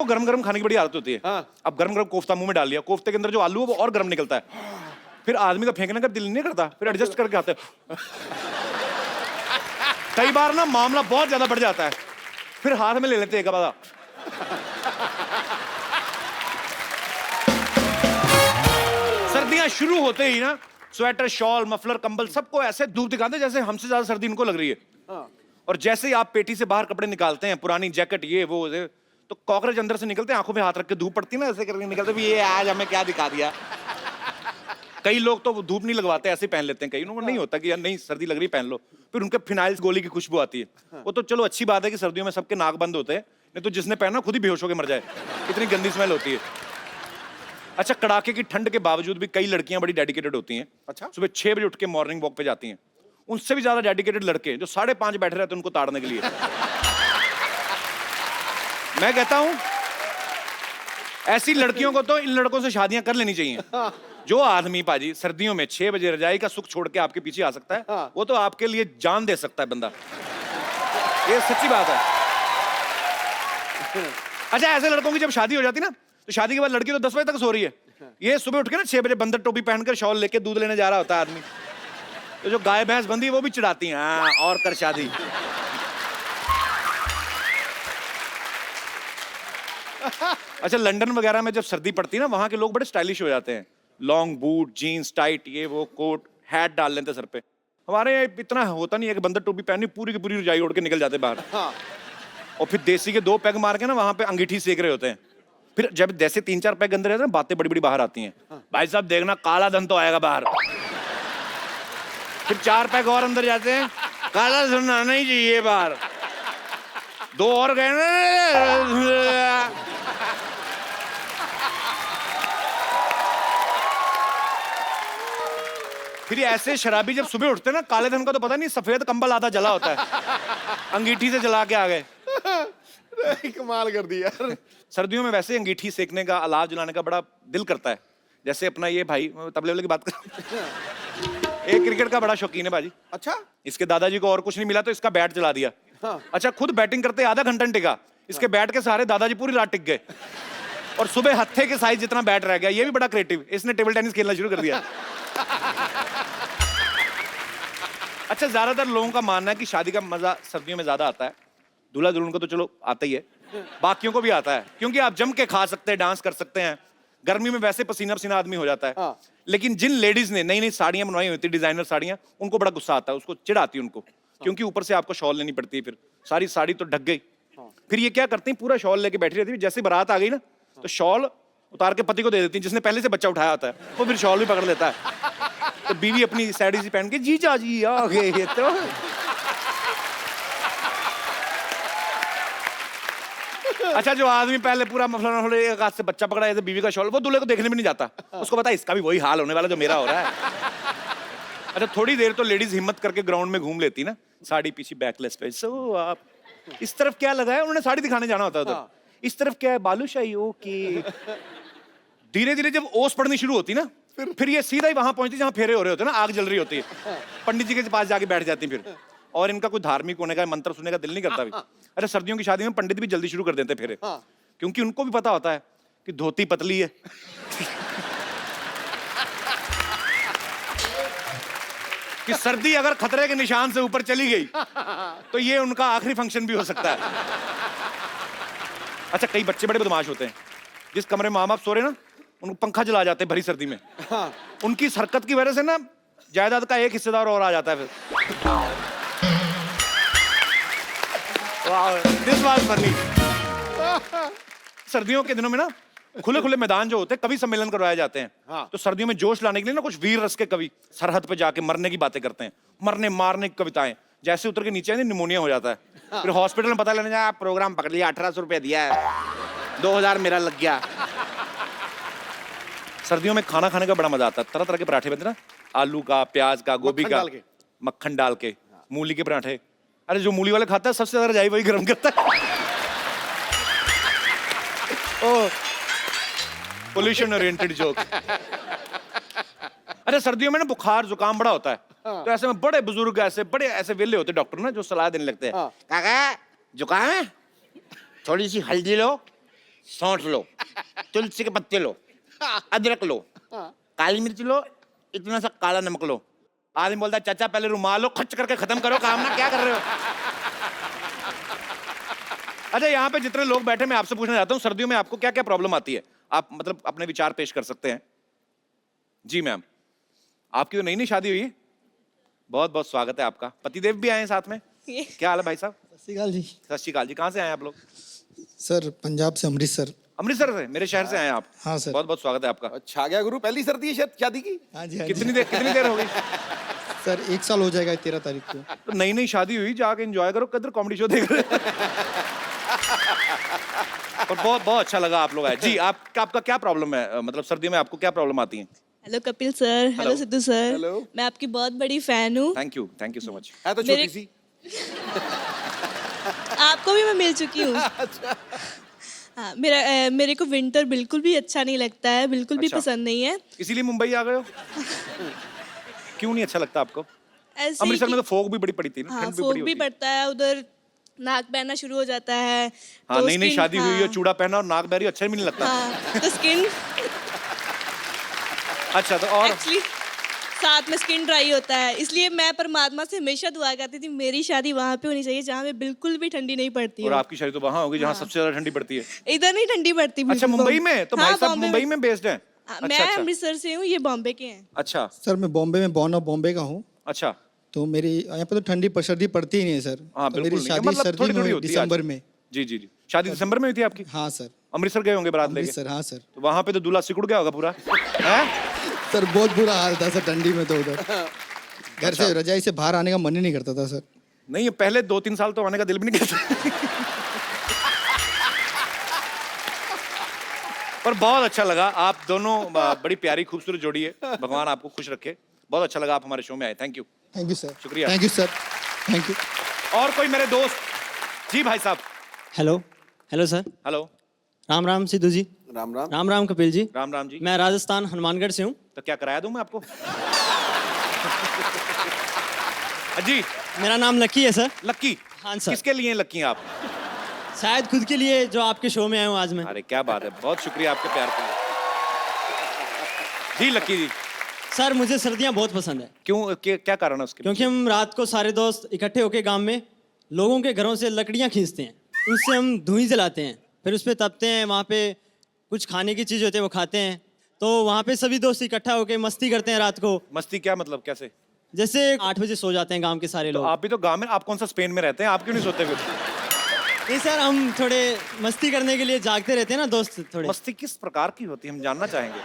गरम गरम खाने की बड़ी आदत होती है। अब गरम गरम कोफ्ता मुंह में डाल लिया, कोफ्ते के अंदर जो आलू है वो और गरम निकलता है, फिर आदमी का फेंकने का दिल नहीं करता, फिर एडजस्ट करके आते हैं। कई बार ना मामला बहुत ज्यादा बढ़ जाता है, फिर हाथ में ले लेते हैं एक बार। सर्दियां शुरू होते ही ना स्वेटर, शॉल, मफलर, कंबल सबको ऐसे धूप दिखाते हैं जैसे हमसे ज्यादा सर्दी इनको लग रही है। और जैसे ही आप पेटी से बाहर कपड़े निकालते हैं, पुरानी जैकेट ये वो तो कॉकरोच अंदर से निकलते हैं, आंखों पे हाथ रख के धूप पड़ती है ना, ऐसे करके निकलते भी ये आज हमें क्या दिखा दिया। कई लोग तो धूप नहीं लगवाते, ऐसे पहन लेते हैं, कई लोगों को नहीं होता कि यार नहीं सर्दी लग रही पहन लो, फिर उनके फिनाइल गोली की खुशबू आती है। वो तो चलो अच्छी बात है कि सर्दियों में सबके नाक बंद होते हैं, नहीं तो जिसने पहना खुद ही बेहोश होकर मर जाए, इतनी गंदी स्मेल होती है। अच्छा, कड़ाके की ठंड के बावजूद भी कई लड़कियां बड़ी डेडिकेटेड होती हैं। अच्छा, सुबह 6 बजे उठ के मॉर्निंग वॉक पे जाती हैं। उनसे भी ज्यादा डेडिकेटेड लड़के जो 5:30 बैठे रहते हैं उनको ताड़ने के लिए। मैं कहता हूं ऐसी लड़कियों को तो इन लड़कों से शादियां कर लेनी चाहिए। जो आदमी पाजी सर्दियों में 6 बजे रजाई का सुख छोड़ के आपके पीछे आ सकता है, वो तो आपके लिए जान दे सकता है बंदा, ये सच्ची बात है। अच्छा, ऐसे लड़कों की जब शादी हो जाती ना, तो शादी के बाद लड़की तो 10 बजे तक सो रही है, ये सुबह उठ के ना 6 बजे बंदर टोपी पहनकर शॉल लेके दूध लेने जा रहा होता है आदमी। तो जो गाय भैंस बंदी वो भी चिढ़ाती हैं, हाँ और कर शादी। अच्छा, लंदन वगैरह में जब सर्दी पड़ती है ना, वहां के लोग बड़े स्टाइलिश हो जाते हैं, लॉन्ग बूट, जीन्स टाइट, ये वो, कोट, हैट डाल लेते सर पे। हमारे यहाँ इतना होता नहीं है कि बंदर टोपी पहनी पूरी की पूरी रजाई ओढ़ के निकल जाते बाहर। और फिर देसी के 2 पैग मार के ना वहां पे अंगीठी सेक रहे होते हैं। फिर जब जैसे 3-4 पैग अंदर रहते हैं, बातें बड़ी बड़ी बाहर आती हैं। भाई साहब देखना काला धन तो आएगा बाहर। फिर 4 पैग और अंदर जाते हैं, काला धन आना ही चाहिए बाहर। 2 और गए ना, फिर ऐसे शराबी जब सुबह उठते ना, काले धन का तो पता नहीं, सफेद कंबल आधा जला होता है, अंगीठी से जला के आ गए। कमाल कर दी यार। सर्दियों में वैसे अंगीठी सेकने का, अलाव जलाने का बड़ा दिल करता है। जैसे अपना ये भाई, तबले वाले की बात कर, एक क्रिकेट का बड़ा शौकीन है बाजी। अच्छा, इसके दादाजी को और कुछ नहीं मिला तो इसका बैट जला दिया। अच्छा, खुद बैटिंग करते आधा घंटा टिका, इसके बैट के सहारे दादाजी पूरी रात टिक गए, और सुबह हत्थे के साइज जितना बैट रह गया। ये भी बड़ा क्रिएटिव, इसने टेबल टेनिस खेलना शुरू कर दिया। अच्छा, ज्यादातर लोगों का मानना है कि शादी का मजा सर्दियों में ज्यादा आता है। दूल्हा दुल्हन को तो चलो आता ही है, बाकियों को भी आता है, क्योंकि आप जम के खा सकते हैं, डांस कर सकते हैं। गर्मी में वैसे पसीना पसीना आदमी हो जाता है। लेकिन जिन लेडीज ने नई नई साड़ियां बनवाई होती, डिजाइनर साड़ियां, उनको बड़ा गुस्सा आता है, उसको चिढ़ आती है उनको, क्योंकि ऊपर से आपको शॉल लेनी पड़ती है, फिर सारी साड़ी तो ढक गई। फिर ये क्या करती है, पूरा शॉल लेके बैठी रहती है, जैसे बारात आ गई ना तो शॉल उतार के पति को दे देती है, जिसने पहले से बच्चा उठाया होता है, वो फिर शॉल भी पकड़ लेता है। तो बीवी अपनी साड़ी सी पहन के, जीजा जी आ गए तो। अच्छा, जो आदमी पहले पूरा मफलर एक हाथ से बच्चा पकड़ा ऐसे बीवी का शॉल, वो दूल्हे को देखने भी नहीं जाता, उसको पता है इसका भी वही हाल होने वाला जो मेरा हो रहा है। अच्छा, थोड़ी देर तो लेडीज हिम्मत करके ग्राउंड में घूम लेती ना, साड़ी पीछे बैकलेस पे। सो आप इस तरफ क्या लगा है, उन्होंने साड़ी दिखाने जाना होता है, इस तरफ क्या है, बालूशाही, ओके। धीरे धीरे जब ओस पड़नी शुरू होती ना, फिर ये सीधा ही वहां पहुंचती जहां फेरे हो रहे होते ना, आग जल रही होती है, पंडित जी के पास जाके बैठ जाती फिर, और इनका कोई धार्मिक होने का, मंत्र सुनने का दिल नहीं करता भी। अच्छा, सर्दियों की शादी में पंडित भी जल्दी शुरू कर देते फेरे, क्योंकि उनको भी पता होता है कि धोती पतली है। कि सर्दी अगर खतरे के निशान से ऊपर चली गई तो ये उनका आखिरी फंक्शन भी हो सकता है। अच्छा, कई बच्चे बड़े बदमाश होते हैं, जिस कमरे में माँ बाप सो रहे ना, उनको पंखा जला जाते हैं भरी सर्दी में। उनकी इस हरकत की वजह से ना जायदाद का एक हिस्सेदार और आ जाता है फिर। This was funny. सर्दियों के दिनों में ना खुले खुले मैदान जो होते हैं, कवि सम्मेलन करवाए जाते हैं। तो सर्दियों में जोश लाने के लिए ना कुछ वीर रस के कवि सरहद पे जाके मरने की बातें करते हैं, मरने मारने की कविताएं। जैसे उतर के नीचे आए निमोनिया हो जाता है, फिर हॉस्पिटल में पता लेने जाए, प्रोग्राम पकड़ लिया, 1800 रुपया दिया है, 2000 मेरा लग गया। सर्दियों में खाना खाने का बड़ा मजा आता है, तरह तरह के पराठे बनते ना, आलू का, प्याज का, गोभी का, मक्खन डाल के, मूली के पराठे। अरे जो मूली वाले खाता है सबसे ज्यादा रजाई वही गर्म करता है। Pollution oriented joke. अरे सर्दियों में ना बुखार जुकाम बड़ा होता है, तो ऐसे में बड़े बुजुर्ग ऐसे वेले होते डॉक्टर ना, जो सलाह देने लगते हैं, काका जुकाम है, थोड़ी सी हल्दी लो, सौंठ लो, तुलसी के पत्ते लो, अदरक लो, काली मिर्च लो, इतना सा काला नमक लो। आदमी बोलता है चाचा पहले रुमाल लो, खच करके खत्म करो काम ना, क्या कर रहे हो? अच्छा, यहाँ पे जितने लोग बैठे मैं आपसे पूछना चाहता हूँ, सर्दियों में आपको क्या क्या प्रॉब्लम आती है? आप मतलब अपने विचार पेश कर सकते हैं। जी मैम, आपकी तो नई नई शादी हुई है? बहुत बहुत स्वागत है आपका। पतिदेव भी आए हैं साथ में? क्या हाल है भाई साहब? सत श्री अकाल जी। सत श्री अकाल जी। कहाँ से आए हैं आप लोग? सर पंजाब से अमृतसर। अमृतसर से, मेरे शहर से आए हैं आप? हाँ सर। बहुत बहुत स्वागत है आपका। अच्छा गया गुरु, पहली सर्दी है शायद शादी की। हाँ जी हाँ कितनी देर हो गई? सर 1 साल हो जाएगा 13 तारीख को। तो नई नई शादी हुई, जाके एंजॉय करो, किधर कॉमेडी शो देख रहे हो? और बहुत बहुत अच्छा लगा आप लोग आए। जी, आपका क्या प्रॉब्लम है? मतलब सर्दियों में आपको क्या प्रॉब्लम आती है? Hello Kapil sir, hello Sidhu sir. Hello. मैं आपकी बहुत बड़ी फैन हूँ। Thank you so much. है तो मेरे- छोटी सी। आपको भी मैं मिल चुकी हूँ। हाँ, मेरे को विंटर बिल्कुल भी अच्छा नहीं लगता है, बिल्कुल भी अच्छा। पसंद नहीं है। इसीलिए मुंबई आ गए हो? क्यों नहीं अच्छा लगता आपको? ऐसे ही अमृतसर में कि- तो फोग भी बड़ी पड़ी थी ना, हाँ, ठंड भी फोग बड़ी भी होती है। पड़ता है उधर, नाक बहना शुरू हो जाता है। हाँ, तो नई नई skin- शादी हुई है, हाँ, चूड़ा पहना और नाक बहरी, अच्छा भी नहीं लगता। हाँ, तो स्किन अच्छा, तो और एक्चुअली साथ में स्किन ड्राई होता है, इसलिए मैं परमात्मा से हमेशा दुआ करती थी मेरी शादी वहाँ पे होनी चाहिए जहाँ पे बिल्कुल भी ठंडी नहीं पड़ती और हो। आपकी शादी तो वहां होगी जहाँ हाँ। सबसे ज्यादा ठंडी पड़ती है। इधर नहीं ठंडी पड़ती अच्छा, बिल्कुल। मुंबई में? तो भाई हाँ, साहब बॉम्बे मुंबई में बेस्ड हैं? हाँ, अच्छा, मैं अच्छा। अमृतसर से हूँ, ये बॉम्बे के हैं। अच्छा सर मैं बॉम्बे में बॉर्न ऑफ बॉम्बे का हूँ। अच्छा। तो मेरी यहाँ पे तो ठंडी सर्दी पड़ती ही नहीं है सर। हाँ, तो बिल्कुल मेरी नहीं। शादी मतलब सर्दी थोड़ी में थोड़ी हुई होती है दिसंबर आज। में। जी जी जी। शादी दिसंबर में हुई थी आपकी? हाँ सर। अमृतसर गए होंगे बारात लेके? अमृतसर हाँ सर। तो वहां पे तो दूल्हा सिकुड़ गया होगा पूरा है? सर बहुत बुरा हाल था सर ठंडी में तो उधर। घर अच्छा। से रजाई से बाहर आने का मन ही नहीं करता था सर। नहीं, ये पहले 2-3 साल तो आने का दिल भी नहीं करता। पर बहुत अच्छा लगा, आप दोनों बड़ी प्यारी खूबसूरत जोड़ी है। भगवान आपको खुश रखे। बहुत अच्छा लगा आप हमारे शो में आए। Thank you. Thank you sir. शुक्रिया। Thank you sir. Thank you. और कोई मेरे दोस्त? जी भाई साहब। Hello hello sir. हेलो। राम राम सिद्धू जी। राम राम। राम राम कपिल जी। राम राम जी। मैं राजस्थान हनुमानगढ़ से हूँ। तो क्या कराया दूं मैं आपको? जी, मेरा नाम लक्की है सर। लक्की। हाँ सर। किसके लिए हैं लक्की आप? शायद खुद के लिए जो आपके शो में आया हूँ आज मैं। अरे क्या बात है, बहुत शुक्रिया आपके प्यार के लिए। जी लक्की जी, सर मुझे सर्दियाँ बहुत पसंद है, क्यों, क्या कारण है उसके? क्योंकि हम रात को सारे दोस्त इकट्ठे होकर गांव में लोगों के घरों से लकड़ियाँ खींचते हैं, उससे हम धुआं जलाते हैं, फिर उस पर तपते हैं, वहाँ पे कुछ खाने की चीज़ होती है वो खाते हैं, तो वहाँ पे सभी दोस्त इकट्ठा होकर मस्ती करते हैं रात को। मस्ती क्या मतलब, कैसे? जैसे 8 बजे सो जाते हैं गांव के सारे तो लोग। आप भी तो गांव में, आप कौन सा स्पेन में रहते हैं, आप क्यों नहीं सोते फिर? नहीं सर, हम थोड़े मस्ती करने के लिए जागते रहते हैं ना दोस्त थोड़े। मस्ती किस प्रकार की होती है, हम जानना चाहेंगे।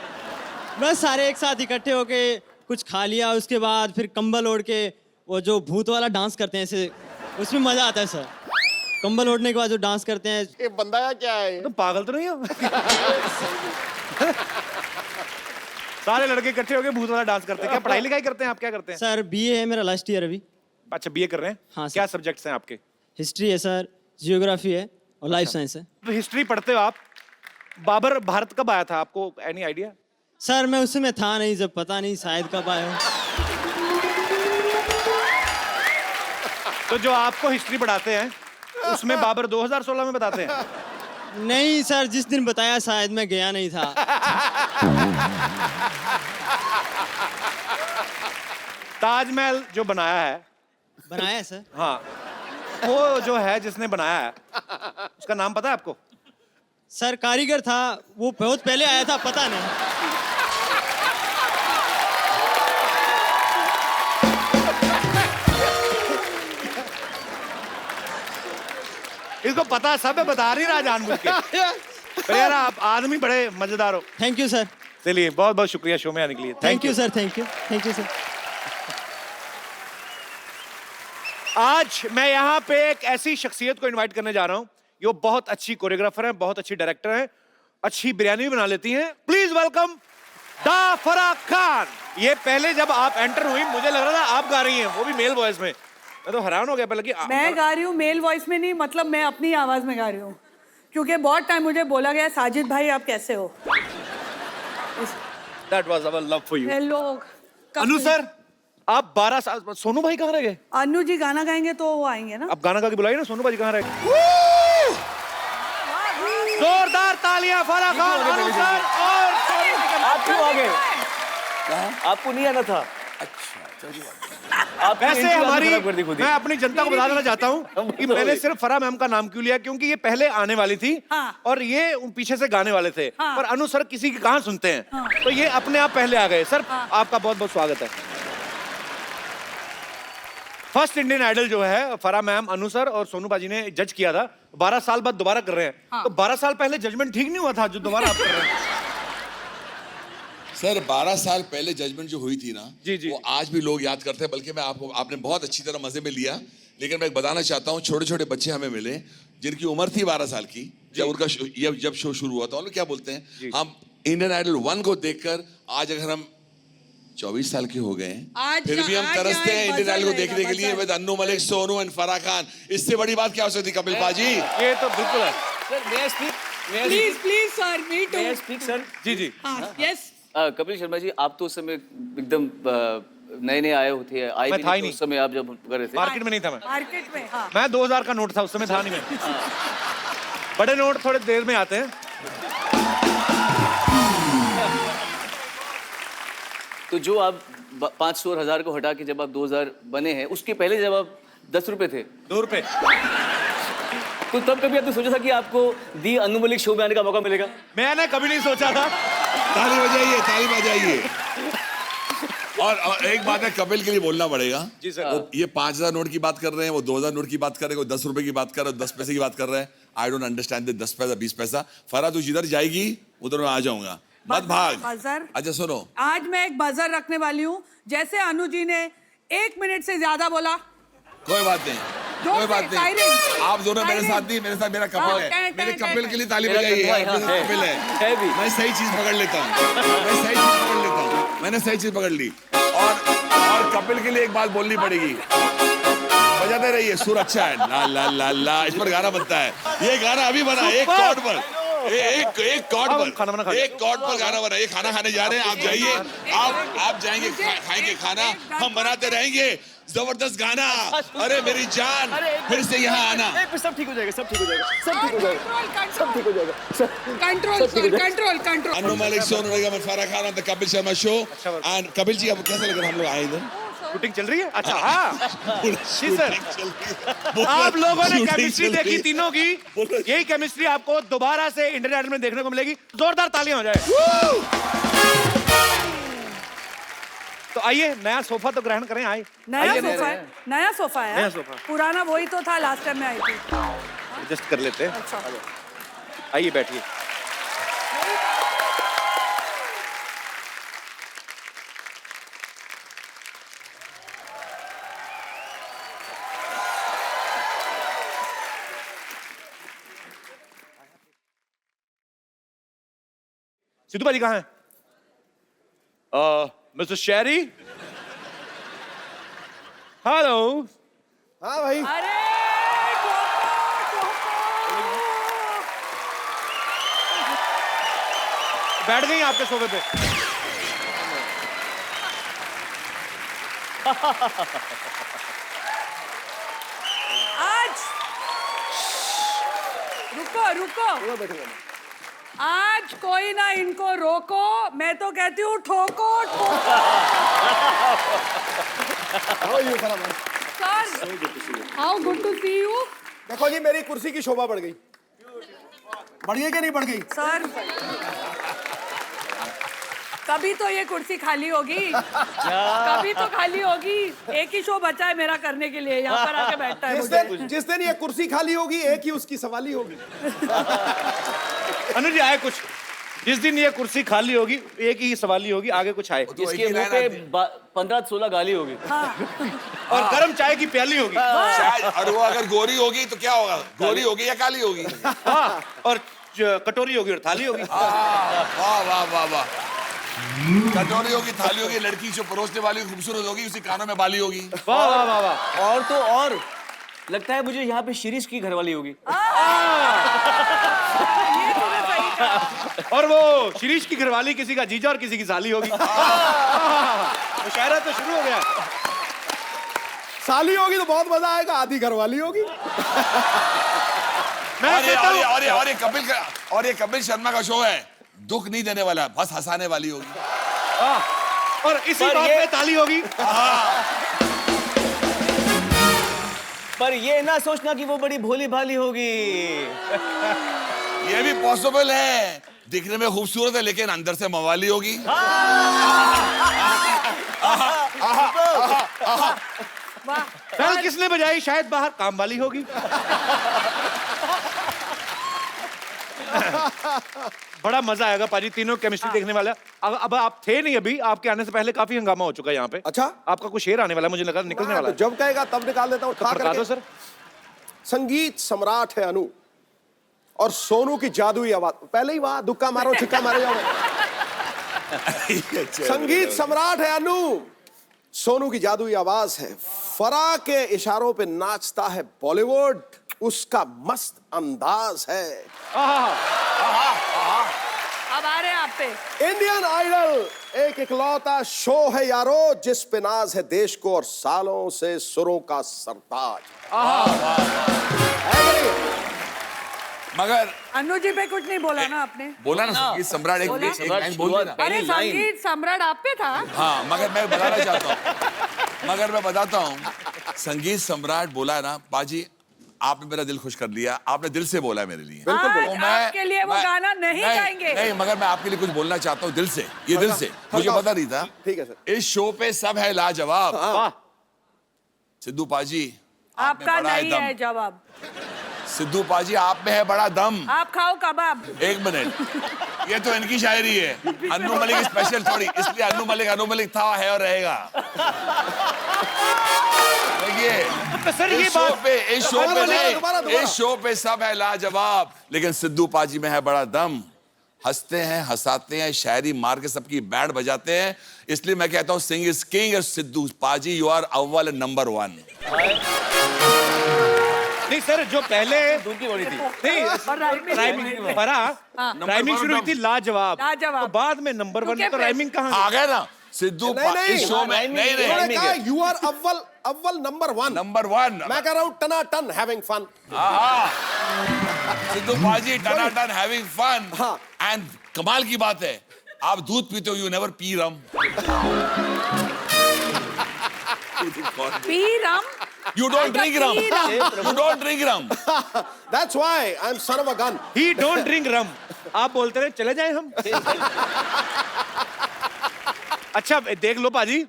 बस सारे एक साथ इकट्ठे होके कुछ खा लिया, उसके बाद फिर कंबल ओढ़ के वो जो भूत वाला डांस करते हैं ऐसे, उसमें मजा आता है सर। कंबल ओढ़ने के बाद जो डांस करते हैं। ये बंदा या क्या है? तो पागल तो नहीं हो? सारे लड़के इकट्ठे होकर भूत वाला डांस करते हैं। क्या पढ़ाई लिखाई करते हैं आप, क्या करते हैं? सर बीए है मेरा लास्ट ईयर अभी। अच्छा, बीए कर रहे हैं? हाँ, सर। क्या सब्जेक्ट्स हैं आपके? हिस्ट्री है सर, जियोग्राफी है और लाइफ साइंस है। तो हिस्ट्री पढ़ते हो आप। बाबर भारत कब आया था, आपको एनी आइडिया? सर मैं उसमें था नहीं जब, पता नहीं शायद कब आया हूँ। तो जो आपको हिस्ट्री पढ़ाते हैं उसमें बाबर 2016 में बताते हैं? नहीं सर, जिस दिन बताया शायद मैं गया नहीं था। ताजमहल जो बनाया है, बनाया है सर। हाँ, वो जो है जिसने बनाया है उसका नाम पता है आपको? सर कारीगर था, वो बहुत पहले आया था, पता नहीं। इसको पता सब है, बता नहीं रहा जानबूझ के। पर यार आप आदमी बड़े मजेदार हो। Thank you sir. चलिए, बहुत बहुत शुक्रिया शो में आने के लिए। Thank you sir. Thank you. Thank you sir. आज मैं यहाँ पे एक ऐसी शख्सियत को इनवाइट करने जा रहा हूँ, जो बहुत अच्छी कोरियोग्राफर है, बहुत अच्छी डायरेक्टर है, अच्छी बिरयानी भी बना लेती हैं। प्लीज वेलकम दा फरा खान। ये पहले जब आप एंटर हुई मुझे लग रहा था आप गा रही हैं, वो भी मेल वॉइस में। मैं तो हैरान हो गया पहले कि मैं गा रही हूँ मेल वॉइस में नहीं, मतलब मैं अपनी आवाज में गा रही हूँ, क्योंकि बहुत टाइम मुझे बोला गया साजिद भाई आप कैसे हो। That was our love for you. Hello Anu sir, आप 12 साल, सोनू भाई कहाँ रह गए? अनु जी गाना गाएंगे तो वो आएंगे ना। आप गाना गा के बुलाइए ना, सोनू भाई कहाँ रह गए? जोरदार तालियां फराह खान, अनु सर और सोनू निगम। आप क्यों आ गए? आपको नहीं आना था। आप वैसे हमारी मैं अपनी जनता को बता देना चाहता हूँ कि मैंने सिर्फ फराह मैम का नाम क्यों लिया, क्योंकि ये पहले आने वाली थी हाँ। और ये पीछे से गाने वाले थे, हाँ। पर अनु सर किसी की कहाँ सुनते हैं, तो ये अपने आप पहले आ गए। सर आपका बहुत बहुत स्वागत है। फर्स्ट इंडियन आइडल जो है फराह मैम, अनु सर और सोनू बाजी ने जज किया था, 12 साल बाद दोबारा कर रहे हैं। तो 12 साल पहले जजमेंट ठीक नहीं हुआ था जो दोबारा आप कर रहे हैं? सर 12 साल पहले जजमेंट जो हुई थी ना, जी, जी। वो आज भी लोग याद करते हैं, बल्कि मैं आपने बहुत अच्छी तरह मजे में लिया। लेकिन मैं एक बताना चाहता हूँ, छोटे छोटे बच्चे हमें मिले जिनकी उम्र थी 12 साल की जब उनका जब शो शुरू हुआ था। क्या बोलते हैं, हम इंडियन आइडल 1 को देखकर आज अगर हम 24 साल के हो गए हैं, फिर भी हम तरसते हैं इंडियन आइडल को देखने के लिए विद अन्नू मलिक, सोनू एंड फराह खान। इससे बड़ी बात क्या हो सकती कपिल पाजी? ये तो बिल्कुल है। Please sir, me too. Speak sir. जी जी। यस। कपिल शर्मा जी, आप तो उस समय एकदम नए नए आए होते हैं, आए मैं भी था ही नहीं उस समय आप जब कर रहे थे। मार्केट में नहीं था मैं। मार्केट में, हाँ। मैं 2000 का नोट था उस समय, था नहीं मैं। बड़े नोट थोड़े देर में आते हैं। तो जो आप 500 और 1000 को हटा के जब आप 2000 बने हैं, उसके पहले जब आप 10 रुपए थे, 2 रुपए, तो तब कभी आपने सोचा था कि आपको दी अन्नू मलिक शो में आने का मौका मिलेगा? मैंने कभी नहीं सोचा था। ताली बजाइए, ताली बजाइए। और एक बात है, कपिल के लिए बोलना पड़ेगा जी सर। वो ये 5000 नोट की बात कर रहे हैं, वो 2000 नोट की बात कर रहे हैं, वो 10 रुपए की बात कर रहे हैं, 10 पैसे की बात कर रहे हैं। आई डोंट अंडरस्टैंड 10 पैसा 20 पैसा। फराह तू जिधर जाएगी उधर मैं आ जाऊंगा, मत भाग। बजर। अच्छा सुनो, आज मैं एक बजर रखने वाली हूँ। जैसे अनु जी ने 1 मिनट से ज्यादा बोला, कोई बात नहीं, कोई बात नहीं। साइलेंट। आप दोनों मेरे साथ नहीं, मेरे साथ मेरा कपिल है। मेरे कपिल के लिए ताली बजाइए। कपिल है, मैं सही चीज पकड़ लेता हूँ, मैं सही चीज पकड़ लेता हूँ, मैंने सही चीज पकड़ ली। और कपिल के लिए एक बात बोलनी पड़ेगी, बजाते रहिए, सुर अच्छा है, ला ला ला ला, इस पर गाना बनता है। ये गाना अभी बना, एक कॉर्ड पर, एक कॉर्ड पर, एक कॉर्ड पर गाना बना। ये खाना खाने जा रहे हैं, आप जाइए, आप जाएंगे, खाएंगे खाना, हम बनाते रहेंगे जबरदस्त गाना। अरे मेरी जान, फिर से यहाँ आना। सब ठीक हो जाएगा, सब ठीक हो जाएगा, सब ठीक हो जाएगा, सब ठीक हो जाएगा। Control control. Annu Malik, Sonu Nigam, Farah Khan on the Kapil Sharma show. And Kapil ji, अब कैसा लग रहा है हम लोग आए इधर? शूटिंग चल रही है? अच्छा हाँ जी सर। आप लोगों ने केमिस्ट्री देखी तीनों की, यही केमिस्ट्री आपको दोबारा से इंडियन आइडल में देखने को मिलेगी। जोरदार तालियां हो जाए। तो आइए, नया सोफा तो ग्रहण करें। आइए, नया सोफा है, नया सोफा है। नया सोफा। पुराना वही तो था लास्ट टाइम में आई थी। एडजस्ट कर लेते हैं। अच्छा। आइए बैठिए। सिद्धू भाजी कहाँ हैं? मिस्टर शेरी, हेलो। हाँ भाई, अरे बैठ गई आपके सोफे पे। आज रुको, आज कोई ना इनको रोको, मैं तो कहती हूँ ठोको sir. How good to see you. देखो जी, मेरी कुर्सी की शोभा बढ़ गई। बढ़ गई कि नहीं बढ़ गई? सर कभी तो ये कुर्सी खाली होगी, कभी तो खाली होगी। एक ही शो बचा है मेरा करने के लिए, यहाँ पर आके बैठता है मुझे। जिस दिन ये कुर्सी खाली होगी, एक ही उसकी सवाली होगी। अनुज जी आए कुछ, जिस दिन ये कुर्सी खाली होगी एक ही सवाली होगी, आगे कुछ आए। इसके मुंह पे 15-16 गाली होगी। और गर्म चाय की प्याली होगी। और वो अगर गोरी होगी तो क्या होगा? गोरी होगी या काली होगी? हाँ, और कटोरी होगी और थाली होगी। वाह वाह वाह वाह। कटोरी होगी, थाली होगी, लड़की जो परोसने वाली खूबसूरत होगी, उसी कानों में बाली होगी। वाह वाह वाह वाह। और तो और लगता है मुझे यहाँ पे शिरीष की घरवाली होगी। ये तूने सही कहा। और वो शिरीष की घरवाली किसी का जीजा और किसी की साली होगी। मुशायरा तो शुरू हो गया। साली होगी तो बहुत मजा आएगा, आधी घरवाली होगी। और ये कपिल शर्मा का शो है, दुख नहीं देने वाला, बस हंसाने वाली होगी। और इसी बात पे ताली होगी। पर ये ना सोचना कि वो बड़ी भोली भाली होगी। ये भी पॉसिबल है, दिखने में खूबसूरत है लेकिन अंदर से मवाली होगी। बेल किसने बजाई? शायद बाहर काम वाली होगी। बड़ा मजा आएगा पाजी, तीनों केमिस्ट्री देखने वाला। अब आप थे नहीं अभी, आपके आने से पहले काफी हंगामा हो चुका है यहाँ पे। अच्छा, आपका कुछ शेर आने वाला है, मुझे लगा निकलने वाला है। जब कहेगा तब निकाल देता हूँ। तो खड़का दो सर। संगीत सम्राट है अनु और सोनू की जादुई आवाज। पहले ही वहां दुक्का मारो छिक्का मारे जाओ। संगीत सम्राट है अनु, सोनू की जादुई आवाज है, फराह के इशारों पे नाचता है बॉलीवुड, उसका मस्त अंदाज है। अब आ रहे हैं आप पे। इंडियन आइडल एक इकलौता शो है यारो, जिस पे नाज है देश को और सालों से सुरों का सरताज। मगर अनु जी पे कुछ नहीं बोला ना आपने? बोला ना संगीत सम्राट, एक लाइन बोल देना। अरे संगीत सम्राट आप पे था। हाँ, मगर मैं बताता हूँ, संगीत सम्राट बोला ना पाजी, आपने मेरा दिल खुश कर लिया, आपने दिल से बोला मेरे लिए। बिल्कुल तो आपके लिए वो गाना नहीं गाएंगे। नहीं, मगर मैं आपके लिए कुछ बोलना चाहता हूँ दिल से, ये दिल से, मुझे पता नहीं था। ठीक है सर। इस शो पे सब है लाजवाब। सिद्धू पाजी आपका नहीं है जवाब। सिद्धू पाजी आप में है बड़ा दम। आप खाओ कबाब। एक मिनट, ये तो इनकी शायरी है, अन्नू मलिक स्पेशल थोड़ी, इसलिए अन्नू मलिक था, है और रहेगा। देखिए सर, ये इस शो पे सब है लाजवाब, लेकिन सिद्धू पाजी में है बड़ा दम। हंसते हैं, हंसाते हैं, शायरी मार के सबकी बैंड बजाते हैं, इसलिए मैं कहता हूँ सिंग is king. Sidhu paaji you are अव्वल नंबर 1। नहीं सर, जो पहले दूध की बड़ी थी। नहीं राइमिंग शुरू हुई थी लाजवाब, तो बाद में नंबर 1 तो राइमिंग कहाँ आ गया ना सिद्धू इस शो में। नहीं, यू आर अव्वल नंबर 1। नंबर 1 मैं कह रहा हूँ टना ton having fun. Sidhu paaji टना टन हैविंग फन। हाँ। एंड कमाल की बात है, आप दूध पीते हो, you never P rum. P rum? You don't drink rum. You don't drink rum. That's why I'm son of a gun. He don't drink rum. आप बोलते रहे चले जाए हम। अच्छा देख लो पाजी,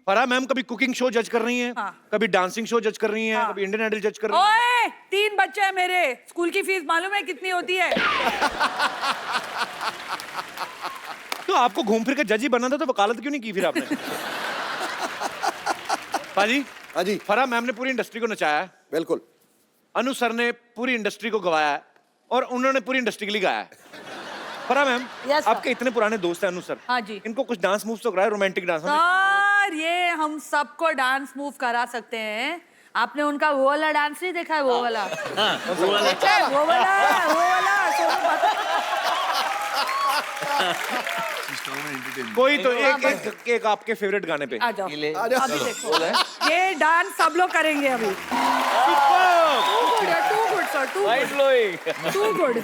फराह मैम कभी कुकिंग शो जज कर रही हैं, कभी डांसिंग शो जज कर रही हैं, कभी इंडियन आइडल जज कर रही हैं। ओए, 3 बच्चे हैं मेरे, स्कूल की फीस मालूम है कितनी होती है? तो आपको घूम फिर के जज ही बनना था, तो वकालत क्यों नहीं की फिर आपने? पाजी, हाँ जी, फराह मैम ने पूरी इंडस्ट्री को नचाया है, बिल्कुल। अनु सर ने पूरी इंडस्ट्री को गवाया है, और उन्होंने पूरी इंडस्ट्री के लिए गाया है। फराह मैम, आपके इतने पुराने दोस्त हैं अनु सर, हाँ जी, इनको कुछ डांस मूव्स तो कराए, रोमांटिक डांस। सर ये हम सबको डांस मूव करा सकते हैं। आपने उनका वो वाला डांस नहीं देखा है? वो वाला, वो वाला कोई तो एक आपके फेवरेट गाने पे आ जाओ। अभी देखो, ये डांस सब लोग करेंगे अभी। To good.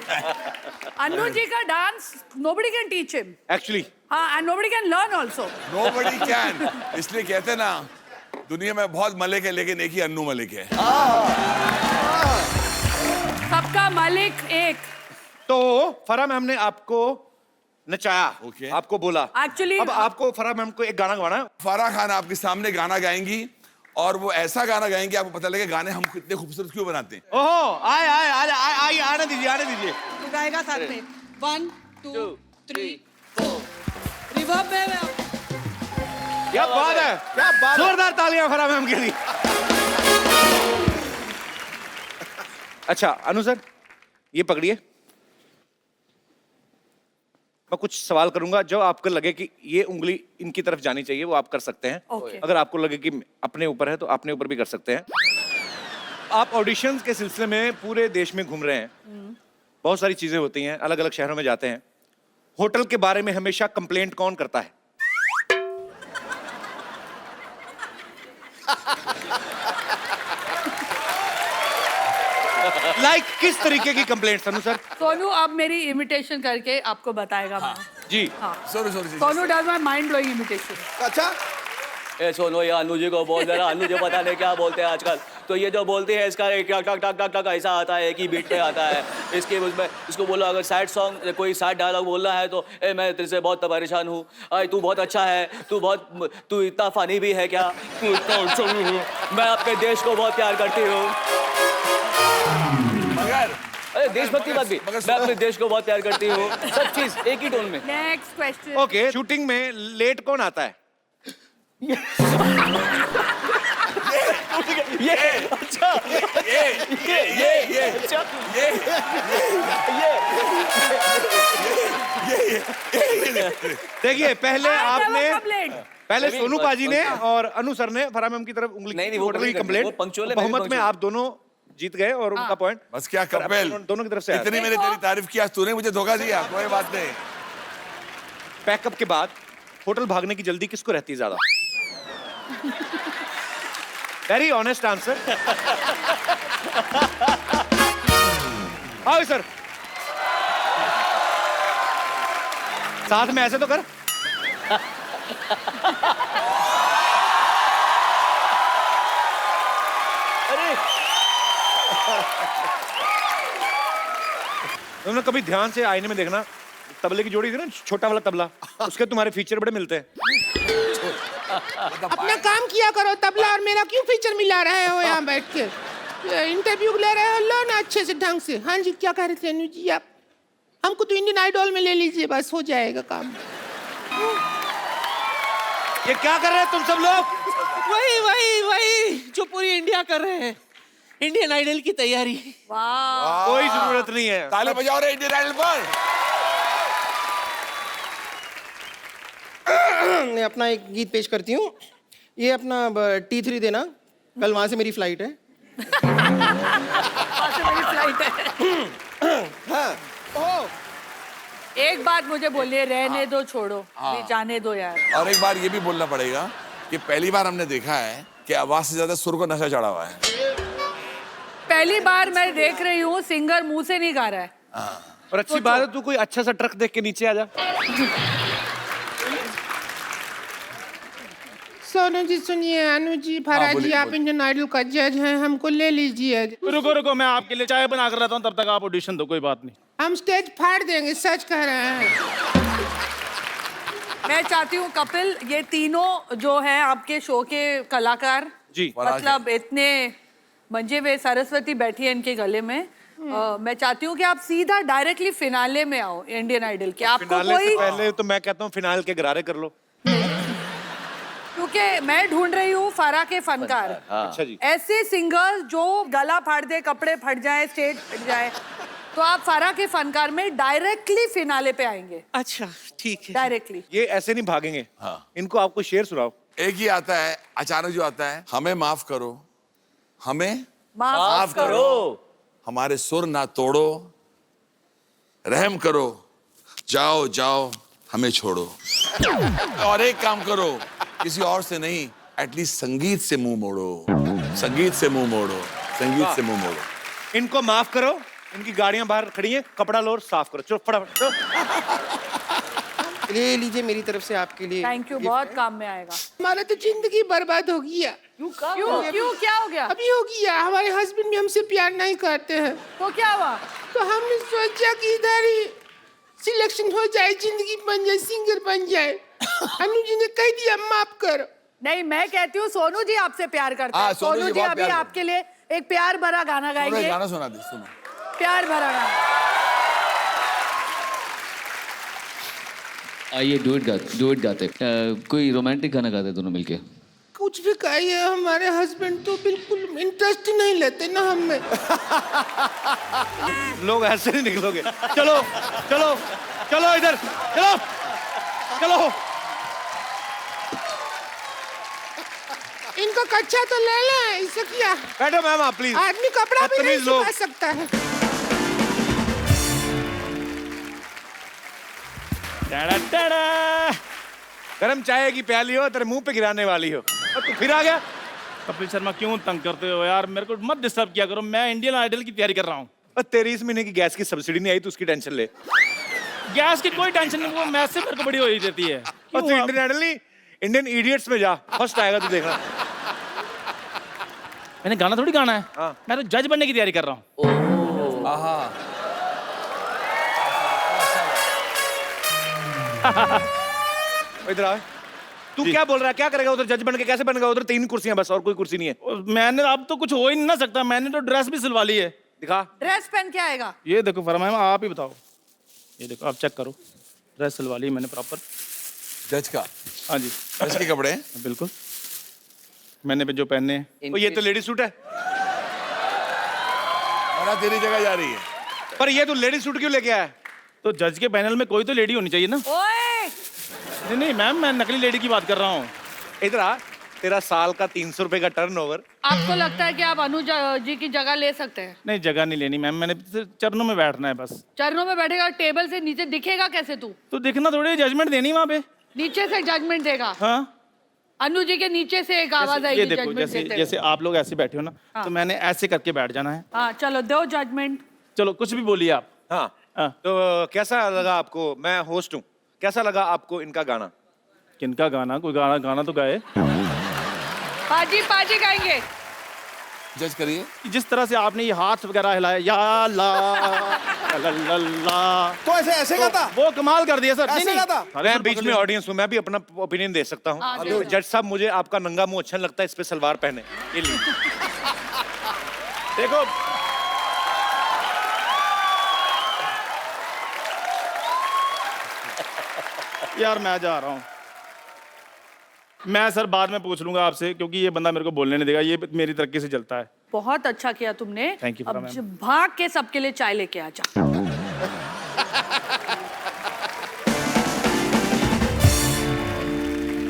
अनु जी का dance nobody can teach him. Actually. हाँ, and nobody can learn also. Nobody can. इसलिए कहते हैं ना, दुनिया में बहुत मलिक है लेकिन एक ही अन्नू मलिक है। सबका मालिक एक। तो फराह मैम ने आपको नचाया, आपको बोला। Actually, अब आपको फराह मैम को एक गाना गाना है। फराह खान आपके सामने गाना गाएंगी, और वो ऐसा गाना गाएंगे आपको पता लगेगा गाने हम कितने खूबसूरत क्यों बनाते हैं। ओहो, आने दीजिए। तू गाएगा साथ में। 1 2 3 4 रिवर्ब में। क्या बात है, क्या बात, जोरदार तालियां फराह मैम के लिए। अच्छा अनु सर, ये पकड़िए, मैं कुछ सवाल करूंगा, जो आपको लगे कि ये उंगली इनकी तरफ जानी चाहिए वो आप कर सकते हैं। अगर आपको लगे कि अपने ऊपर है तो अपने ऊपर भी कर सकते हैं। आप ऑडिशंस के सिलसिले में पूरे देश में घूम रहे हैं, बहुत सारी चीजें होती हैं, अलग अलग शहरों में जाते हैं। होटल के बारे में हमेशा कंप्लेंट कौन करता है? लाइक किस तरीके की कंप्लेंट अनु सर? सोनू अब मेरी इमिटेशन करके आपको बताएगा मैं। जी sorry Sonu does my mind blowing imitation. अच्छा ए सोनो, ये अनु जी को बोल जरा, अनु जी पता नहीं क्या बोलते हैं आजकल। तो ये जो बोलती है इसका एक टक टक टक टक ऐसा आता है, एक ही बीट पे आता है। इसके उसमें इसको बोलो अगर सैड सॉन्ग कोई सैड डायलॉग बोलना है तो ए मैं तेरे से बहुत परेशान हूँ, तू बहुत अच्छा है, तू इतना फनी भी है क्या, तू इतना अच्छा भी है, मैं अपने देश को बहुत प्यार करती हूँ। मगर अरे देशभक्ति बात भी, मैं अपने देश को बहुत प्यार करती हूँ, सब चीज एक ही टोन में। Next question. ओके, शूटिंग में लेट कौन आता है? ये अच्छा, देखिए पहले नहीं, सोनू पाजी ने और अनु सर ने फरहान मैम की तरफ उंगली नहीं, वो की कंप्लेंट। वो punctual है, मैं भी बहुमत में punctual। आप दोनों जीत गए और उनका पॉइंट बस क्या कपिल, दोनों की तरफ से आया। इतनी मैंने तेरी तारीफ की, आज तूने मुझे धोखा दिया। कोई बात नहीं। पैकअप के बाद होटल भागने की जल्दी किसको रहती है ज्यादा? Very honest answer. आओ सर, साथ में ऐसे तो कर। अरे तुमने कभी ध्यान से आईने में देखना, तबले की जोड़ी थी ना, छोटा वाला तबला, उसके तुम्हारे फीचर बड़े मिलते हैं। अपना काम किया करो, तबला और मेरा क्यों फीचर मिला रहे हो यहाँ बैठ के? इंटरव्यू ले रहे हो, लो ना अच्छे से ढंग से। हाँ जी, क्या कह रहे थे अनु जी आप? हमको तो इंडियन आइडल में ले लीजिए, बस हो जाएगा काम। ये क्या कर रहे हैं तुम सब लोग? वही जो पूरी इंडिया कर रहे हैं, इंडियन आइडल की तैयारी। वाह, कोई जरूरत नहीं है। ताली बजाओ रे इंडियन आइडल पर। मैं अपना एक गीत पेश करती हूँ। ये अपना T3 देना, कल वहां से मेरी फ्लाइट है। मेरी फ्लाइट है। एक बात मुझे बोलिए, रहने दो, छोड़ो, भी जाने दो यार। और एक बार ये भी बोलना पड़ेगा कि पहली बार हमने देखा है कि आवाज से ज्यादा सुर को नशा चढ़ा हुआ है। पहली बार मैं देख रही हूँ सिंगर मुंह से नहीं गा रहा है। और अच्छी बात है, तू कोई अच्छा सा ट्रक देख के नीचे आ जा। सोनू जी सुनिए, अनु जी, फराज जी, आप इंडियन आइडल का जज हैं, हमको ले लीजिए। रुको मैं आपके लिए चाय बना कर रहता हूँ, तब तक आप ऑडिशन दो, कोई बात नहीं। हम स्टेज फाड़ देंगे, सच कह रहे हैं। मैं चाहती हूँ कपिल, ये तीनों जो हैं आपके शो के कलाकार, जी मतलब इतने मंजे हुए, सरस्वती बैठी है इनके गले में। मैं चाहती हूँ कि आप सीधा डायरेक्टली फिनाले में आओ इंडियन आइडल के। आपको फिनाले से कोई, पहले तो मैं कहता हूँ फिनाल के गरारे कर लो। क्योंकि मैं ढूंढ रही हूँ फारा के फनकार। अच्छा जी। ऐसे सिंगर्स जो गला फाड़ दे, कपड़े फट जाए, स्टेज फट जाए, तो आप फारा के फनकार में डायरेक्टली फिनाले पे आएंगे। अच्छा ठीक है। डायरेक्टली। ये ऐसे नहीं भागेंगे। इनको आपको शेर सुनाओ। एक ही आता है अचानक जो आता है, हमें माफ करो, हमें माफ करो, हमारे सुर ना तोड़ो, रहम करो, जाओ जाओ हमें छोड़ो। और एक काम करो, किसी और से नहीं, एटलीस्ट संगीत से मुंह मोड़ो, संगीत से मुंह मोड़ो, संगीत से मुंह मोड़ो। इनको माफ करो, इनकी गाड़ियां बाहर खड़ी हैं, कपड़ा लो और साफ करो। चलो फटाफट चलो। ले लीजिए मेरी तरफ से आपके लिए। थैंक यू, बहुत काम में आएगा। हमारा तो जिंदगी बर्बाद हो गया। क्यों क्या हो गया? अभी हो गया, हमारे हस्बैंड भी हमसे प्यार नहीं करते हैं, तो क्या हुआ? तो हमने सोचा कि इधर ही सिलेक्शन हो जाए, जिंदगी बन जाए, सिंगर बन जाए। अनु जी ने कह दिया माफ करो। नहीं, मैं कहती हूँ सोनू जी आपसे प्यार करते हैं। सोनू सोनू जी जी बहुत अभी प्यार आपके लिए एक प्यार भरा गाना गाएंगे। गाना सुना दे, सुनो। प्यार भरा गाना। आइए डुएट गाते, कोई रोमांटिक गाना गाते दोनों मिलके। कुछ भी कहिए, हमारे हस्बैंड तो बिल्कुल इंटरेस्ट ही नहीं लेते ना हमें। लोग ऐसे नहीं निकलोगे। चलो चलो चलो इधर चलो चलो। इनको कच्चा तो ले लें, इससे क्या? बैठो मैम आप प्लीज। आदमी कपड़ा भी नहीं बदतमीज लोग। सुखा सकता है। गरम चाय की प्याली हो, तेरे मुंह पे गिराने वाली हो, और तू फिर आ गया। कपिल शर्मा क्यों तंग करते हो यार, मेरे को मत डिस्टर्ब किया करो, मैं इंडियन आइडल की तैयारी कर रहा हूँ। और तेरी इस महीने की गैस की सब्सिडी नहीं आई तो उसकी टेंशन ले। गैस की कोई टेंशन नहीं, वो मैच से मेरे को बड़ी हो ही देती है। और तू इंडियन आइडल नहीं, इंडियन इडियट्स में जा, फर्स्ट आएगा तू देखना। मैंने गाना थोड़ी गाना है, हाँ। मैं तो जज बनने की तैयारी कर रहा हूँ। इधर आ। तू क्या बोल रहा है, क्या करेगा उधर जज बन के, कैसे बनेगा उधर? 3 कुर्सियां बस, और कोई कुर्सी नहीं है। और मैंने अब तो कुछ हो ही नहीं ना सकता, मैंने तो ड्रेस भी सिलवा ली है। दिखा। ड्रेस पहन के आएगा। ये देखो फरमा, आप ही बताओ, ये देखो आप चेक करो, ड्रेस सिलवा ली मैंने प्रॉपर। जज का? हाँ जी, जज के कपड़े हैं? बिल्कुल, मैंने भी जो पहने हैं। ये तो लेडी सूट है। और तेरी जगह जा रही है। पर ये तू लेडी सूट क्यों लेके आया? तो जज के पैनल में कोई तो लेडी होनी चाहिए ना। ओए नहीं नहीं मैम, मैं नकली लेडी की बात कर रहा हूँ। इधर आ। तेरा साल का 300 रुपए का टर्नओवर। आपको लगता है कि आप अनुज जी की जगह ले सकते हैं? नहीं, जगह नहीं लेनी मैम, मैंने सिर्फ चरणों में बैठना है बस। चरणों में बैठेगा, टेबल से नीचे दिखेगा कैसे तू? तो देखना थोड़ी, जजमेंट देनी वहाँ पे। नीचे से जजमेंट देगा? हाँ, अनु जी के नीचे से एक आवाज आएगी ये देखो, जजमेंट जैसे देते जैसे आप लोग ऐसे बैठे हो ना, तो मैंने ऐसे करके बैठ जाना है। हाँ चलो दो जजमेंट। चलो कुछ भी बोलिए आप। हाँ। हाँ। तो कैसा लगा आपको? मैं होस्ट हूँ, कैसा लगा आपको इनका गाना? किनका गाना? कोई गाना तो गाए। पाजी पाजी गाएंगे। जज करिए। जिस तरह से आपने ये हाथ वगैरह हिलाया, या ला, तो ऐसे गाता? वो कमाल कर दिया सर। ऐसे नहीं, गाता? अरे मैं सर, बीच में ऑडियंस हूँ, मैं भी अपना ओपिनियन दे सकता हाँ, हूँ। दे। जज साहब, मुझे आपका नंगा मुंह अच्छा नहीं लगता, इस पे सलवार पहने। ये लीजिए। देखो यार, मैं जा रहा हूँ। मैं सर बाद में पूछ लूंगा आपसे, क्योंकि ये बंदा मेरे को बोलने नहीं देगा, ये मेरी तरक्की से चलता है। बहुत अच्छा किया तुमने। Thank you, अब मैम। भाग के सबके लिए चाय लेके आ जा।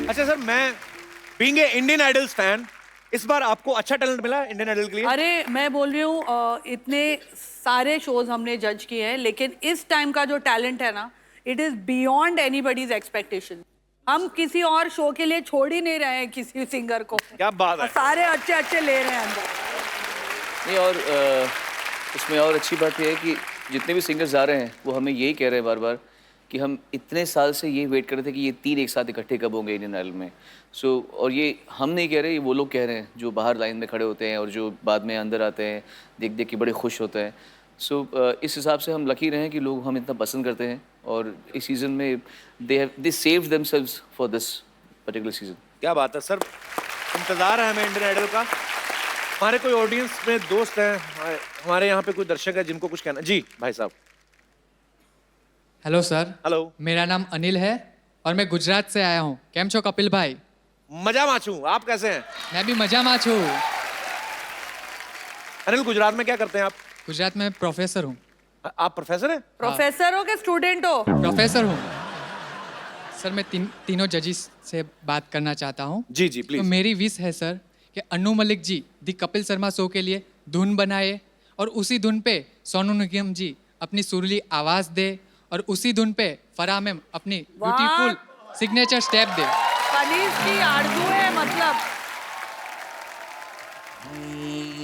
अच्छा सर, मैं being a Indian idols fan, इस बार आपको अच्छा टैलेंट मिला इंडियन आइडल के लिए? अरे मैं बोल रही हूँ, इतने सारे शोज हमने जज किए हैं, लेकिन इस टाइम का जो टैलेंट है ना, it is beyond anybody's expectation. हम किसी और शो के लिए छोड़ ही नहीं रहे हैं किसी सिंगर को। क्या बात है। सारे अच्छे अच्छे ले रहे हैं अंदर। नहीं, और उसमें और अच्छी बात यह है कि जितने भी सिंगर्स आ रहे हैं वो हमें यही कह रहे हैं बार बार कि हम इतने साल से ये वेट कर रहे थे कि ये 3 एक साथ इकट्ठे कब होंगे इंडियन आइडल में। और ये हम नहीं कह रहे, ये वो लोग कह रहे हैं जो बाहर लाइन में खड़े होते हैं और जो बाद में अंदर आते हैं, देख देख के बड़े खुश होते हैं। इस हिसाब से हम लकी रहे हैं कि लोग हम इतना पसंद करते हैं, और इस सीज़न में they saved themselves for this particular season. क्या बात है सर, इंतजार है हमें इंडियन आइडल का। हमारे कोई ऑडियंस में दोस्त हैं, हमारे यहाँ पे कोई दर्शक है जिनको कुछ कहना? जी भाई साहब। Hello sir. हेलो। मेरा नाम अनिल है और मैं गुजरात से आया हूँ। केम छो कपिल भाई? मजा माचू, आप कैसे हैं? मैं भी मजा में छू। अनिल, गुजरात में क्या करते हैं आप? गुजरात में प्रोफेसर हूँ। आप प्रोफेसर हैं? प्रोफेसर हो के स्टूडेंट हो? प्रोफेसर हूँ सर। मैं तीनों जजिस से बात करना चाहता हूँ। जी जी प्लीज। तो मेरी विश है सर कि अनु मलिक जी दी कपिल शर्मा शो के लिए धुन बनाए, और उसी धुन पे सोनू निगम जी अपनी सुरीली आवाज दे, और उसी धुन पे फराह मैम अपनी ब्यूटीफुल सिग्नेचर स्टेप दे। कनीज की आरज़ू है मतलब।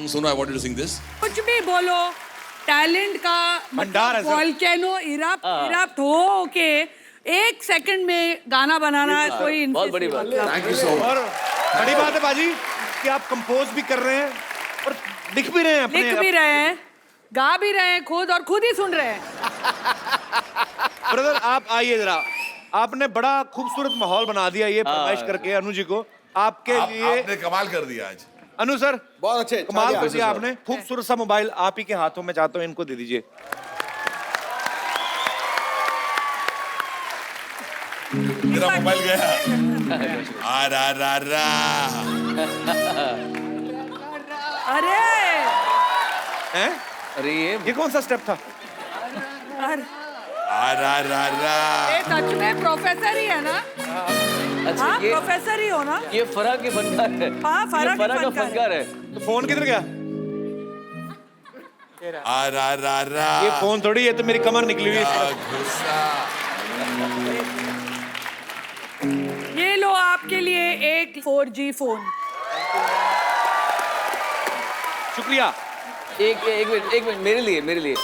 Sono, I want you to sing this. कुछ भी बोलो, टैलेंट का भंडार है सर। वॉल्केनो इरप्ट हो के 1 सेकंड में गाना बनाना कोई बहुत बड़ी बात है। Thank you so much. और बड़ी बात है बाजी कि आप कंपोज भी कर रहे हैं और लिख भी रहे हैं अपने। लिख भी रहे हैं, गा भी रहे हैं खुद, और खुद ही सुन रहे हैं। ब्रदर आप आइए जरा, आपने बड़ा खूबसूरत माहौल बना दिया ये फरमाइश करके अनु जी को। आपके लिए आपने कमाल कर दिया आज। अनु सर, बहुत अच्छे, कमाल कर दिया आपने। खूबसूरत सा मोबाइल आप ही के हाथों में, चाहता हूँ इनको दे दीजिए। मेरा मोबाइल गया। आ रा अरे हैं? अरे ये कौन सा स्टेप था? आ रा ये सच में प्रोफेसर ही है ना? अच्छा, हाँ ये प्रोफेसर ही हो ना? ये फराह के फनकार है। हाँ, फराह ये के फराह का फनकार फनकार है। तो फोन किधर गया? आ रा ये फोन थोड़ी, ये तो मेरी कमर निकली हुई है। गुस्सा। ये लो आपके लिए एक 4G फोन। शुक्रिया। एक मिनट मेरे लिए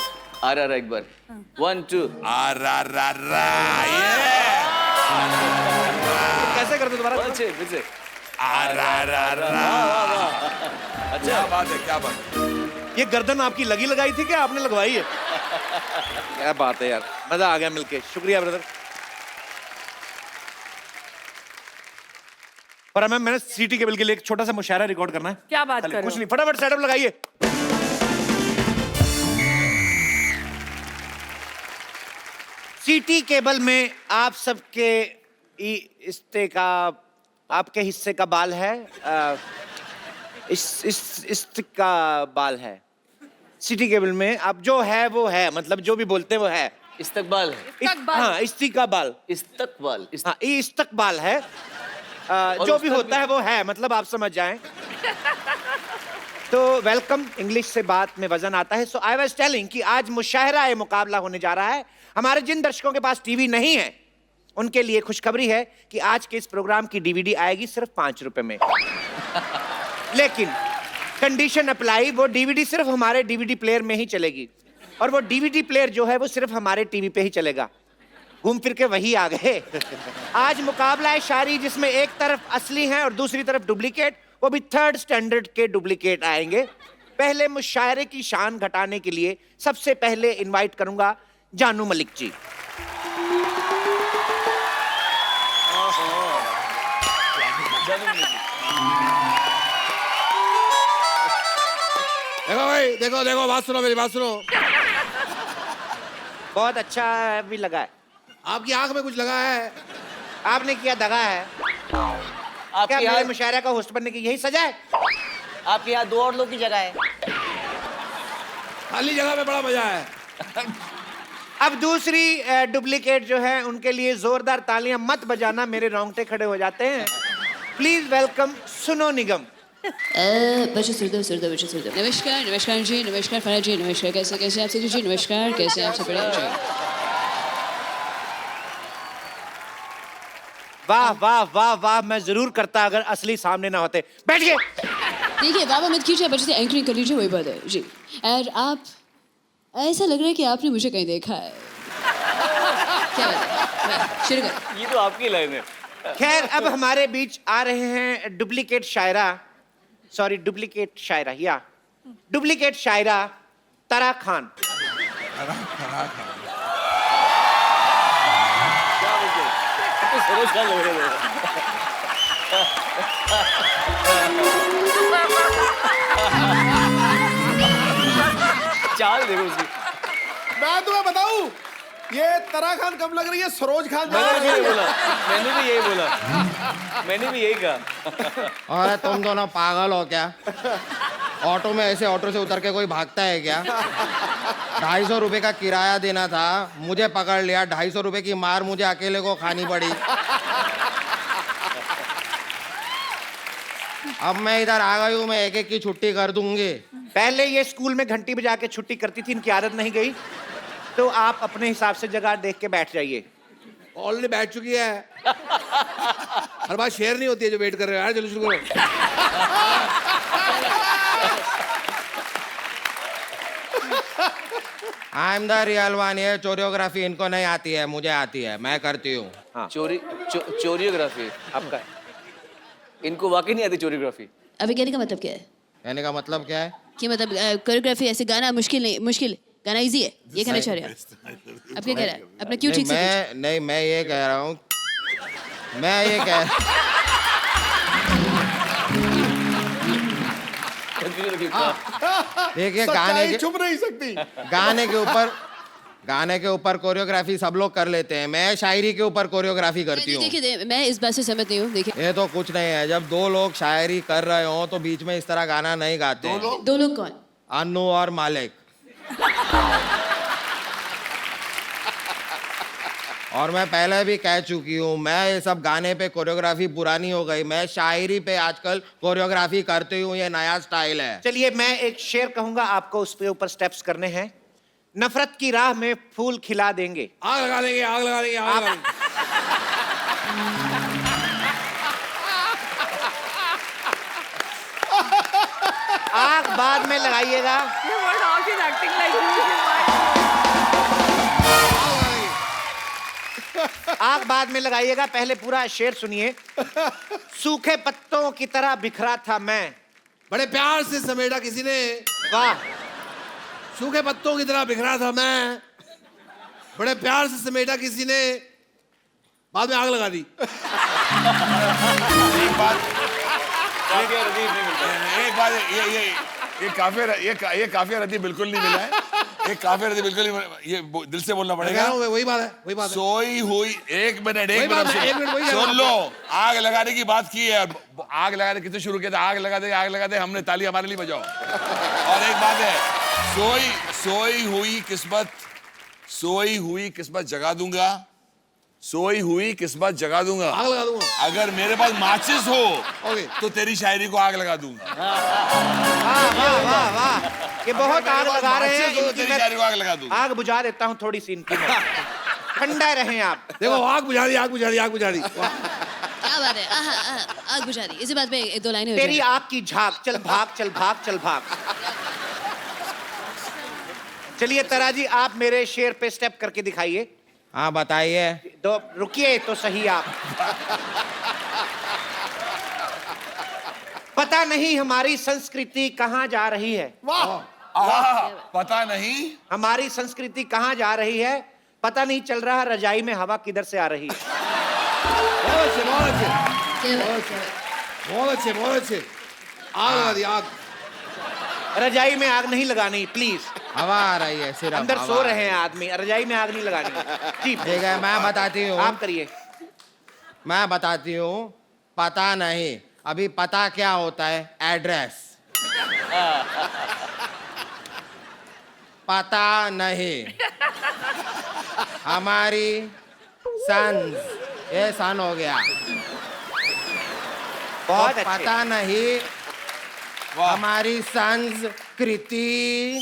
RR एक बार 1 2 कैसे करते दोबारा? अच्छे फिर से क्या बात है, क्या बात है। ये गर्दन आपकी लगी लगाई थी क्या आपने लगवाई है? क्या बात है यार, मजा आ गया मिलके। शुक्रिया ब्रदर। पर मैम मैंने सीटी केबल के लिए एक छोटा सा मुशायरा रिकॉर्ड करना है। क्या बात कर रहे हो? कुछ नहीं, फटाफट सेटअप लगाइए। सीटी केबल में आप सबके हिस्से का, आपके हिस्से का बाल है, इस का बाल है। सीटी केबल में आप जो है वो है, मतलब जो भी बोलते हैं वो है। इस्तकबाल हाँ, इस्तिकबाल, इस्तकबाल हाँ ये इस्तकबाल है। जो भी होता है वो है, मतलब आप समझ जाएं। तो वेलकम, इंग्लिश से बात में वजन आता है। सो आई वाज टेलिंग कि आज मुशायरा ए मुकाबला होने जा रहा है। हमारे जिन दर्शकों के पास टीवी नहीं है उनके लिए खुशखबरी है कि आज के इस प्रोग्राम की डीवीडी आएगी सिर्फ 5 रुपए में। लेकिन कंडीशन अप्लाई, वो डीवीडी सिर्फ हमारे डीवीडी प्लेयर में ही चलेगी, और वो डीवीडी प्लेयर जो है वो सिर्फ हमारे टीवी पे ही चलेगा। घूम फिर के वही आ गए। आज मुकाबला है शायरी, जिसमें एक तरफ असली हैं और दूसरी तरफ डुप्लीकेट, वो भी 3rd स्टैंडर्ड के डुप्लीकेट आएंगे। पहले मुशायरे की शान घटाने के लिए सबसे पहले इनवाइट करूंगा जानू मलिक जी। देखो भाई, देखो बात सुनो, मेरी बात सुनो। बहुत अच्छा भी लगा है। आपकी आंख में कुछ लगा है? आपने किया दगा है। क्या मेरे मुशायरा का होस्ट बनने की यही सजा है? आपके यहाँ 2 और लोग की जगह है। खाली जगह में बड़ा मजा है। अब दूसरी डुप्लीकेट जो है उनके लिए जोरदार तालियां मत बजाना, मेरे रोंगटे खड़े हो जाते हैं। प्लीज वेलकम सुनो निगम। नमस्कार जी, नमस्कार फरहाद जी, नमस्कार कैसे आप जी, नमस्कार कैसे आप सब जी। वाह वाह वाह वाह, मैं जरूर करता अगर असली सामने ना होते। बैठिए। देखिए बाबा मत कीजिए, बच्चे से एंकरिंग कर लीजिए, वही बात है जी। और आप, ऐसा लग रहा है कि आपने मुझे कहीं देखा है। क्या बात है, शुरू कर। ये तो आपकी लाइन है। खैर, अब हमारे बीच आ रहे हैं डुप्लीकेट शायरा, सॉरी डुप्लीकेट शायरा, या डुप्लीकेट शायरा तरा खान। सरोज खान लग रहे थे। चाल देखो उसकी। मैं तुम्हें बताऊं, ये तरा खान कब लग रही है? सरोज खान। मैंने भी यही कहा। अरे तुम दोनों पागल हो क्या? ऑटो में ऐसे ऑटो से उतर के कोई भागता है क्या? 250 रुपए का किराया देना था, मुझे पकड़ लिया, 250 रुपए की मार मुझे अकेले को खानी पड़ी। अब मैं इधर आ गई हूँ, मैं एक की छुट्टी कर दूंगी। पहले ये स्कूल में घंटी बजा के छुट्टी करती थी, इनकी आदत नहीं गई, तो आप अपने हिसाब से जगह देख के बैठ जाइए। ऑलरेडी बैठ चुकी है। हर बात शेयर नहीं होती है जो वेट कर रहे हो यार। चलो शुरू करो। I am the real one. ये चोरियोग्राफी इनको नहीं आती है, मुझे आती है, मैं करती हूँ। हाँ। चोरियोग्राफी आपका है। इनको वाकई नहीं आती चोरियोग्राफी। अभी कहने का मतलब क्या है? कहने का मतलब क्या है? कि मतलब कोरियोग्राफी ऐसे गाना मुश्किल नहीं, मुश्किल गाना इजी है, ये कहना चाह रहे हैं आप? क्या कह रहा है अपना? क्यों ठीक से? मैं ये कह रहा हूँ, मैं ये कह देखिए, गाने के छुप नहीं सकती। गाने के ऊपर कोरियोग्राफी सब लोग कर लेते हैं, मैं शायरी के ऊपर कोरियोग्राफी करती हूँ। देखिए मैं इस बात से सहमत नहीं हूँ। देखिए ये तो कुछ नहीं है, जब 2 लोग शायरी कर रहे हो तो बीच में इस तरह गाना नहीं गाते हैं। 2 लोग कौन? अन्नू और मालिक। और मैं पहले भी कह चुकी हूँ, मैं ये सब गाने पे कोरियोग्राफी पुरानी हो गई, मैं शायरी पे आजकल कोरियोग्राफी करती हूँ, ये नया स्टाइल है। चलिए मैं एक शेर कहूंगा, आपको उस पे ऊपर स्टेप्स करने हैं। नफरत की राह में फूल खिला देंगे, आग लगा देंगे, आग लगा देंगे, आग लगा देंगे। आग बाद में लगाइएगा। आग बाद में लगाइएगा, पहले पूरा शेर सुनिए। सूखे पत्तों की तरह बिखरा था मैं। बड़े प्यार से समेटा किसी ने, वाह। सूखे पत्तों की तरह बिखरा था मैं, बड़े प्यार से समेटा किसी ने, बाद में आग लगा दी। एक बात ये काफिया रदी बिल्कुल नहीं मिला है। ये काफिया रदी बिल्कुल नहीं, ये दिल से बोलना पड़ेगा। वही बात है, वही बात है। सोई हुई, एक मिनट सुन लो। आग लगाने की बात की है, आग लगाने कितने शुरू किया था, आग लगा दे, हमने ताली हमारे लिए बजाओ। और एक बात है, सोई हुई किस्मत जगा दूंगा, सोई हुई किस्मत जगा दूंगा, आग लगा दूंगा। अगर मेरे पास माचिस हो तो तेरी शायरी को आग लगा दूंगा। वाह वाह वाह, ये बहुत आग लगा रहे हैं। तो तेरी शायरी को आग लगा दूंगा। आग बुझा देता हूँ थोड़ी सी इनकी मैं। ठंडा रहें आप। देखो आग बुझा दी। क्या बात है, आग बुझा दी। इसी बात पे एक दो लाइनें हो तेरी जाएं। आग की झाग, चल भाग। चलिए तारा जी, आप मेरे शेर पे स्टेप करके दिखाइए। हाँ बताइए। तो रुकिए तो सही आप। पता नहीं हमारी संस्कृति कहाँ जा रही है। वाह, पता नहीं हमारी संस्कृति कहाँ जा रही है, पता नहीं चल रहा रजाई में हवा किधर से आ रही है। बहुत अच्छे। आग लगा दी, आग। रजाई में आग नहीं लगानी प्लीज। हवा आ रही है सिर्फ। अंदर सो रहे हैं आदमी, रजाई में आग नहीं लगानी। जी ठीक है, मैं बताती हूँ। आप करिए। मैं बताती हूँ। पता नहीं, अभी पता क्या होता है, एड्रेस। पता नहीं हमारी सन्स, ये सन हो गया। बहुत पता नहीं हमारी संस्कृति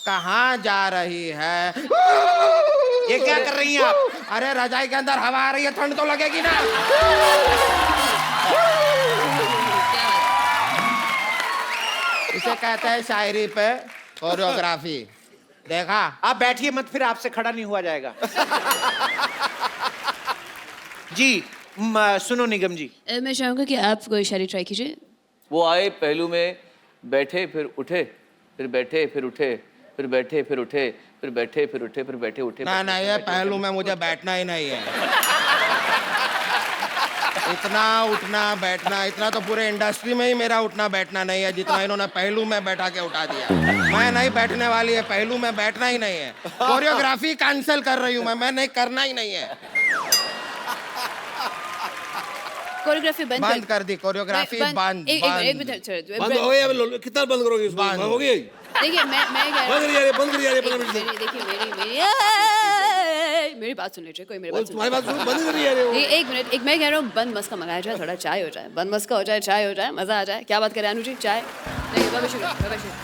कहाँ जा रही है। ये क्या कर रही हैं आप? अरे रजाई के अंदर हवा आ रही है, ठंड तो लगेगी ना। इसे कहते हैं शायरी पे कोरियोग्राफी। देखा? आप बैठिए मत, फिर आपसे खड़ा नहीं हुआ जाएगा। जी सुनो निगम जी, मैं चाहूंगा कि आप कोई शायरी ट्राई कीजिए। वो आए पहलू में, बैठे फिर उठे, फिर बैठे फिर उठे, फिर बैठे फिर उठे, फिर बैठे फिर उठे, फिर बैठे उठे। ना ये पहलू में मुझे बैठना ही नहीं है। इतना उठना बैठना, इतना तो पूरे इंडस्ट्री में ही मेरा उठना बैठना नहीं है जितना इन्होंने पहलू में बैठा के उठा दिया। मैं नहीं बैठने वाली है, पहलू में बैठना ही नहीं है। कोरियोग्राफी कैंसिल कर रही हूँ मैं नहीं करना ही नहीं है। कोरियोग्राफी बंद कर दी, कोरियोग्राफी बंद। एक मिनट बंद हो गई, कितना बंद करोगे? बंद हो गई। देखिए मैं बंद करिए देखिए मेरी बात सुन लीजिए, कोई मेरी बात तुम्हारी बात सुनो, बंद करिए। एक मिनट, एक मैं कह रहा हूँ बंद मस्का मंगाया जाए, थोड़ा चाय हो जाए, बंद मस्का हो जाए, चाय हो जाए, मजा आ जाए। क्या बात करें अनु जी, चाय? नहीं,